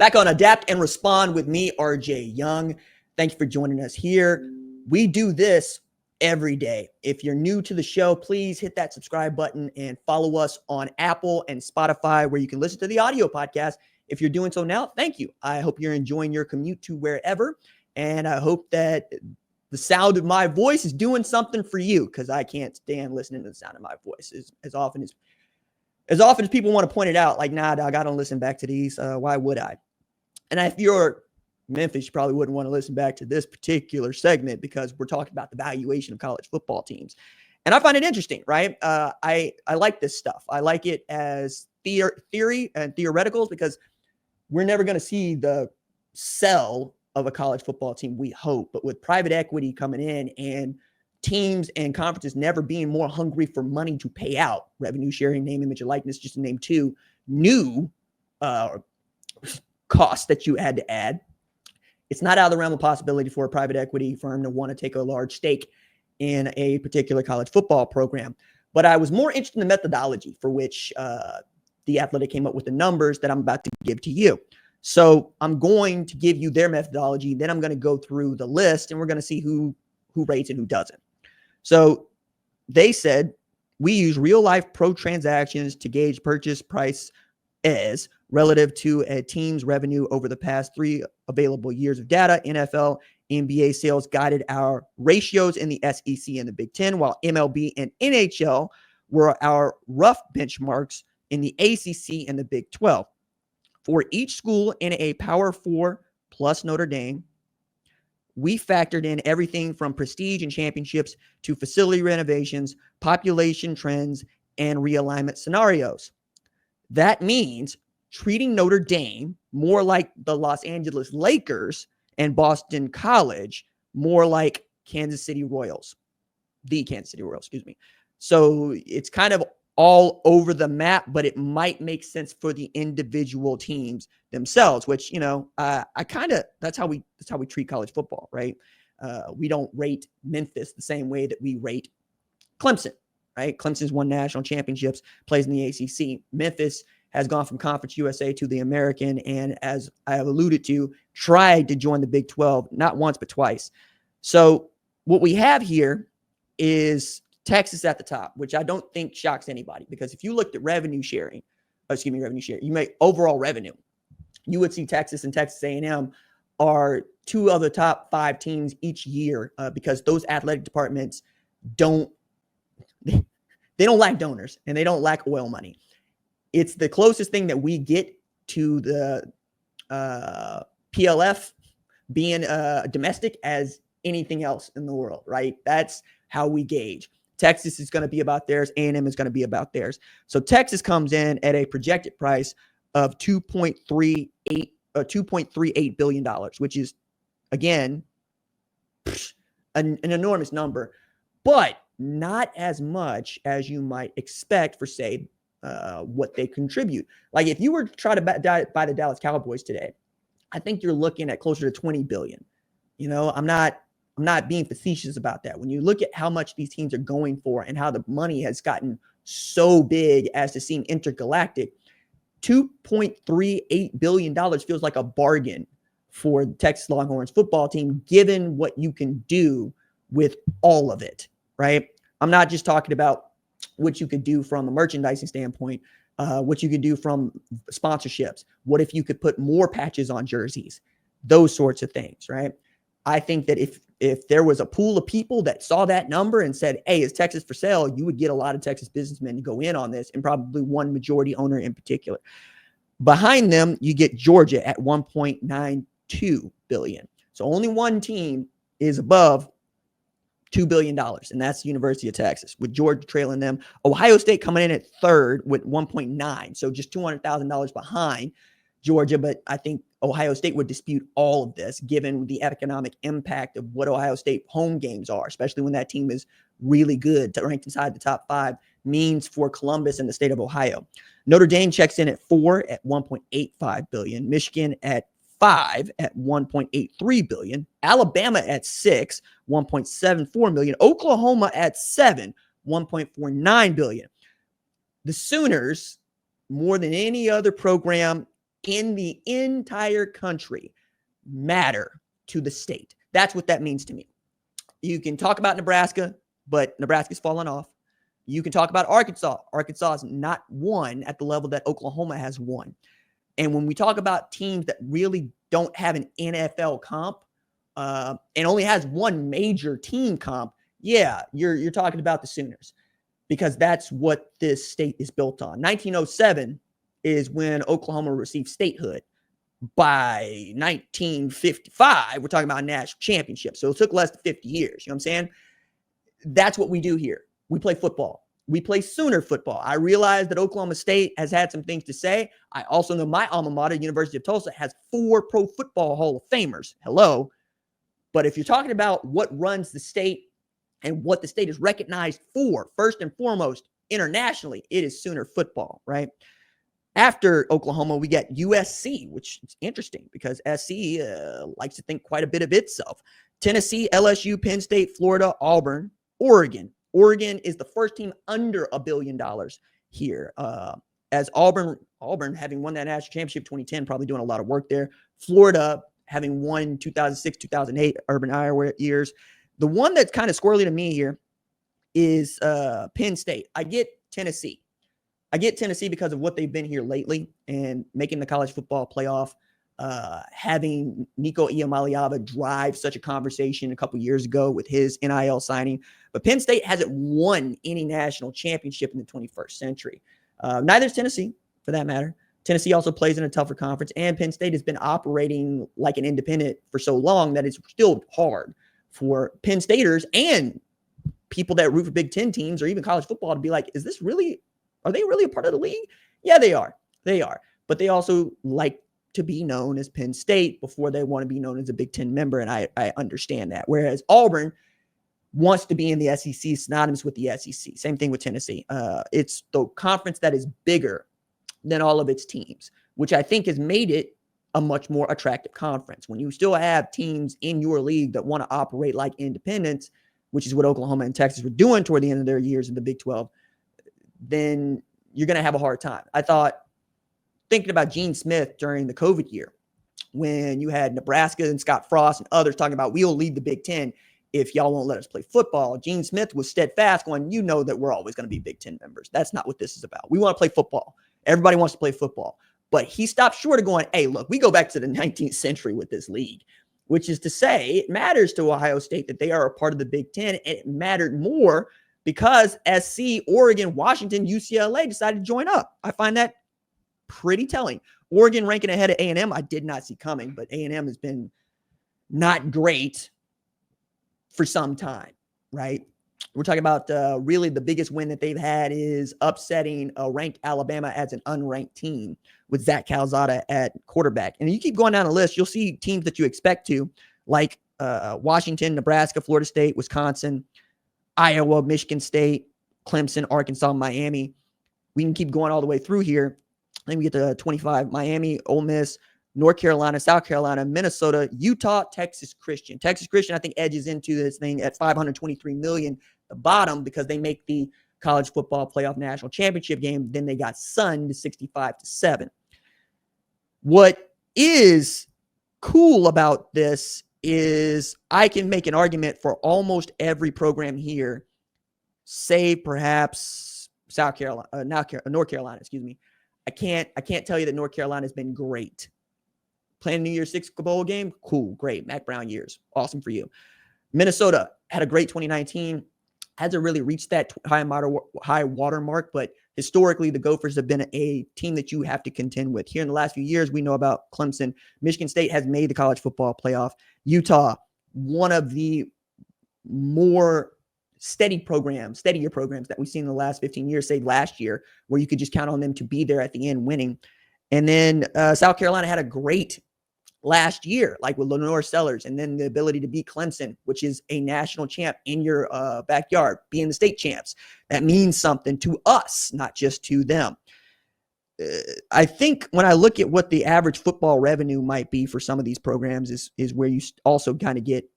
Back on Adapt and Respond with me, RJ Young. Thank you for joining us here. We do this every day. If you're new to the show, please hit that subscribe button and follow us on Apple and Spotify, where you can listen to the audio podcast. If you're doing so now, thank you. I hope you're enjoying your commute to wherever, and I hope that the sound of my voice is doing something for you, because I can't stand listening to the sound of my voice as often as people want to point it out. Like, nah, dog, I don't listen back to these. Why would I? And if you're Memphis, you probably wouldn't want to listen back to this particular segment, because we're talking about the valuation of college football teams. And I find it interesting, right? I like this stuff. I like it as theory and theoreticals, because we're never going to see the sell of a college football team, we hope. But with private equity coming in and teams and conferences never being more hungry for money to pay out, revenue sharing, name, image, and likeness, just to name two new costs that you had to add, it's not out of the realm of possibility for a private equity firm to want to take a large stake in a particular college football program. But I was more interested in the methodology for which The Athletic came up with the numbers that I'm about to give to you. So I'm going to give you their methodology. Then I'm going to go through the list, and we're going to see who rates and who doesn't. So they said, we use real life pro transactions to gauge purchase price as relative to a team's revenue over the past 3 available years of data. NFL, NBA sales guided our ratios in the SEC and the Big Ten, while MLB and NHL were our rough benchmarks in the ACC and the Big 12. For each school in a Power 4 plus Notre Dame, we factored in everything from prestige and championships to facility renovations, population trends, and realignment scenarios. That means treating Notre Dame more like the Los Angeles Lakers and Boston College more like Kansas City Royals, the Kansas City Royals, excuse me. So it's kind of all over the map, but it might make sense for the individual teams themselves, which, that's how we treat college football, right? We don't rate Memphis the same way that we rate Clemson, right? Clemson's won national championships, plays in the ACC. Memphis has gone from Conference USA to the American, and as I have alluded to, tried to join the Big 12, not once, but twice. So what we have here is Texas at the top, which I don't think shocks anybody, because if you looked at you make overall revenue, you would see Texas and Texas A&M are 2 of the top 5 teams each year, because those athletic departments don't lack donors, and they don't lack oil money. It's the closest thing that we get to the PLF being domestic as anything else in the world, right? That's how we gauge. Texas is going to be about theirs. A&M is going to be about theirs. So Texas comes in at a projected price of $2.38 billion, which is, again, an enormous number, but not as much as you might expect for, say, what they contribute. Like, if you were to try to buy the Dallas Cowboys today, I think you're looking at closer to $20 billion. I'm not being facetious about that. When you look at how much these teams are going for and how the money has gotten so big as to seem intergalactic, $2.38 billion feels like a bargain for the Texas Longhorns football team, given what you can do with all of it, right? I'm not just talking about what you could do from a merchandising standpoint, what you could do from sponsorships. What if you could put more patches on jerseys? Those sorts of things, right? I think that if there was a pool of people that saw that number and said, hey, is Texas for sale? You would get a lot of Texas businessmen to go in on this, and probably one majority owner in particular. Behind them, you get Georgia at $1.92 billion. So only one team is above $2 billion, and that's the University of Texas, with Georgia trailing them. Ohio State coming in at third with 1.9, so just $200,000 behind Georgia, but I think Ohio State would dispute all of this, given the economic impact of what Ohio State home games are, especially when that team is really good, ranked inside the top 5, means for Columbus and the state of Ohio. Notre Dame checks in at 4 at $1.85 billion. Michigan at 5 at $1.83 billion. Alabama at 6, $1.74 million. Oklahoma at 7, $1.49 billion. The Sooners, more than any other program in the entire country matter to the state. That's what that means to me. You can talk about Nebraska, but Nebraska's fallen off. You can talk about Arkansas. Arkansas is not won at the level that Oklahoma has won. And when we talk about teams that really don't have an NFL comp and only has one major team comp, yeah, you're talking about the Sooners, because that's what this state is built on. 1907 is when Oklahoma received statehood. By 1955, we're talking about a national championship. So it took less than 50 years. You know what I'm saying? That's what we do here. We play football. We play Sooner football. I realize that Oklahoma State has had some things to say. I also know my alma mater, University of Tulsa, has 4 Pro Football Hall of Famers. Hello. But if you're talking about what runs the state and what the state is recognized for, first and foremost, internationally, it is Sooner football, right? After Oklahoma, we get USC, which is interesting because SC likes to think quite a bit of itself. Tennessee, LSU, Penn State, Florida, Auburn, Oregon. Oregon is the first team under $1 billion here. As Auburn having won that national championship 2010, probably doing a lot of work there. Florida having won 2006, 2008 Urban Meyer years. The one that's kind of squirrely to me here is Penn State. I get Tennessee because of what they've been here lately and making the college football playoff, having Nico Iamaleava drive such a conversation a couple years ago with his NIL signing. But Penn State hasn't won any national championship in the 21st century. Neither is Tennessee, for that matter. Tennessee also plays in a tougher conference, and Penn State has been operating like an independent for so long that it's still hard for Penn Staters and people that root for Big Ten teams or even college football to be like, are they really a part of the league? Yeah, they are. They are. But they also like to be known as Penn State before they want to be known as a Big Ten member, and I understand that. Whereas Auburn wants to be in the SEC, synonymous with the SEC. Same thing with Tennessee. It's the conference that is bigger than all of its teams, which I think has made it a much more attractive conference. When you still have teams in your league that want to operate like independents, which is what Oklahoma and Texas were doing toward the end of their years in the Big 12, then you're going to have a hard time. I thought, thinking about Gene Smith during the COVID year, when you had Nebraska and Scott Frost and others talking about, we'll lead the Big Ten if y'all won't let us play football. Gene Smith was steadfast going, you know that we're always going to be Big Ten members. That's not what this is about. We want to play football. Everybody wants to play football. But he stopped short of going, hey, look, we go back to the 19th century with this league, which is to say it matters to Ohio State that they are a part of the Big Ten, and it mattered more because SC, Oregon, Washington, UCLA decided to join up. I find that pretty telling. Oregon ranking ahead of A&M, I did not see coming, but A&M has been not great for some time, right? We're talking about really the biggest win that they've had is upsetting a ranked Alabama as an unranked team with Zach Calzada at quarterback. And you keep going down the list, you'll see teams that you expect to, like Washington, Nebraska, Florida State, Wisconsin, Iowa, Michigan State, Clemson, Arkansas, Miami. We can keep going all the way through here. Then we get to 25, Miami, Ole Miss, North Carolina, South Carolina, Minnesota, Utah, Texas Christian. Texas Christian, I think, edges into this thing at $523 million, the bottom, because they make the college football playoff national championship game. Then they got sunned 65-7. What is cool about this is I can make an argument for almost every program here, save perhaps North Carolina, excuse me. I can't tell you that North Carolina has been great. Playing New Year's Six bowl game, cool, great. Mac Brown years, awesome for you. Minnesota had a great 2019. Hasn't really reached that high water mark, but historically the Gophers have been a team that you have to contend with. Here in the last few years, we know about Clemson. Michigan State has made the college football playoff. Utah, one of the more steadier programs that we've seen in the last 15 years, say last year, where you could just count on them to be there at the end winning. And then South Carolina had a great last year, like with Lenore Sellers, and then the ability to beat Clemson, which is a national champ in your backyard, being the state champs. That means something to us, not just to them. I think when I look at what the average football revenue might be for some of these programs is where you also kind of get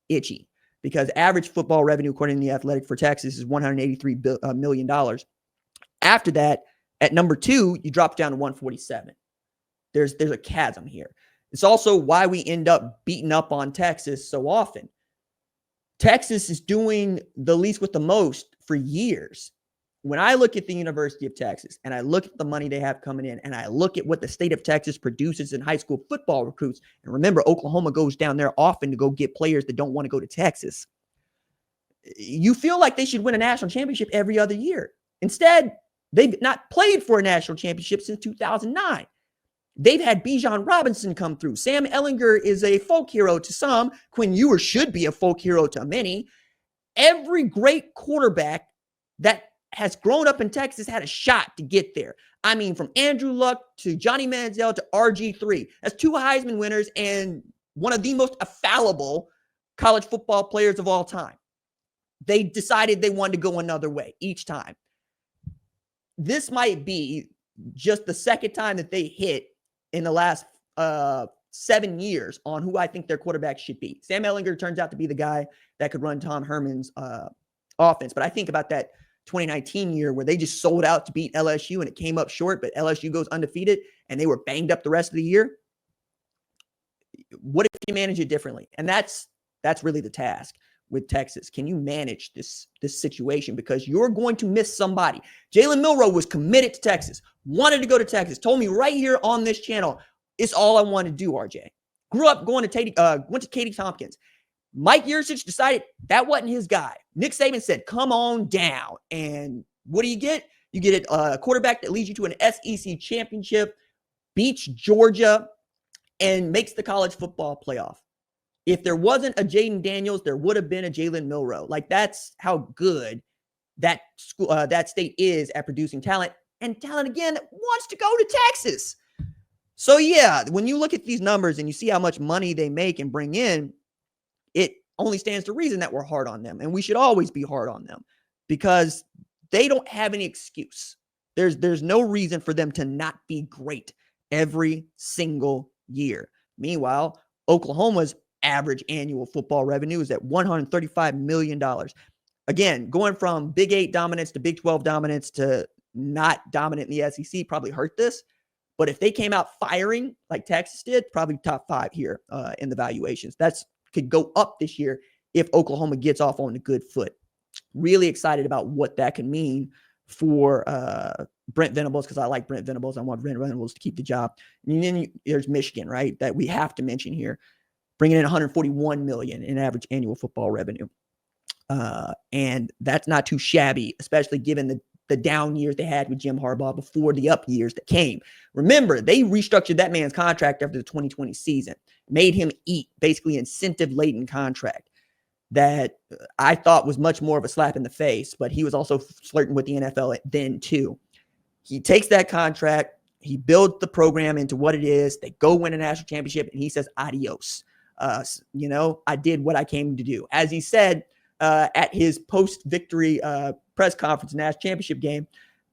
itchy, because average football revenue, according to The Athletic for Texas, is $183 million. After that, at number 2, you drop down to 147. There's a chasm here. It's also why we end up beating up on Texas so often. Texas is doing the least with the most for years. When I look at the University of Texas and I look at the money they have coming in and I look at what the state of Texas produces in high school football recruits, and remember, Oklahoma goes down there often to go get players that don't want to go to Texas. You feel like they should win a national championship every other year. Instead, they've not played for a national championship since 2009. They've had Bijan Robinson come through. Sam Ehlinger is a folk hero to some. Quinn Ewers should be a folk hero to many. Every great quarterback that has grown up in Texas had a shot to get there. I mean, from Andrew Luck to Johnny Manziel to RG3. That's 2 Heisman winners and one of the most fallible college football players of all time. They decided they wanted to go another way each time. This might be just the second time that they hit in the last 7 years on who I think their quarterback should be. Sam Ehlinger turns out to be the guy that could run Tom Herman's offense. But I think about that 2019 year where they just sold out to beat LSU and it came up short, but LSU goes undefeated and they were banged up the rest of the year. What if you manage it differently? And that's really the task with Texas. Can you manage this situation? Because you're going to miss somebody. Jalen Milroe was committed to Texas, wanted to go to Texas, told me right here on this channel, it's all I want to do, RJ. Grew up going to went to Katie Tompkins. Mike Yurcich decided that wasn't his guy. Nick Saban said, come on down. And what do you get? You get a quarterback that leads you to an SEC championship, beats Georgia, and makes the college football playoff. If there wasn't a Jaden Daniels, there would have been a Jalen Milroe. Like, that's how good that school, that state is at producing talent. And talent, again, that wants to go to Texas. So, yeah, when you look at these numbers and you see how much money they make and bring in, it only stands to reason that we're hard on them. And we should always be hard on them because they don't have any excuse. There's no reason for them to not be great every single year. Meanwhile, Oklahoma's average annual football revenue is at $135 million. Again, going from Big 8 dominance to Big 12 dominance to not dominant in the SEC probably hurt this. But if they came out firing like Texas did, probably top 5 here in the valuations. That's could go up this year if Oklahoma gets off on a good foot. Really excited about what that can mean for Brent Venables, because I like Brent Venables. I want Brent Venables to keep the job. And then there's Michigan, right, that we have to mention here, bringing in $141 million in average annual football revenue. And that's not too shabby, especially given the down years they had with Jim Harbaugh before the up years that came. Remember, they restructured that man's contract after the 2020 season, made him eat basically incentive-laden contract that I thought was much more of a slap in the face, but he was also flirting with the NFL then too. He takes that contract, he builds the program into what it is. They go win a national championship, and he says, adios. I did what I came to do. As he said at his post-victory press conference, national championship game,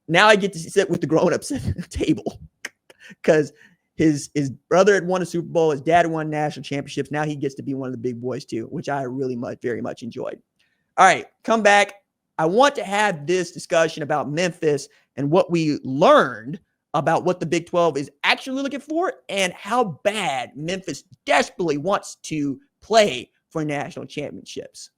now I get to sit with the grown-ups at the table because his brother had won a Super Bowl, his dad won national championships. Now he gets to be one of the big boys too, which I very much enjoyed. All right, come back. I want to have this discussion about Memphis and what we learned about what the Big 12 is actually looking for and how bad Memphis desperately wants to play for national championships.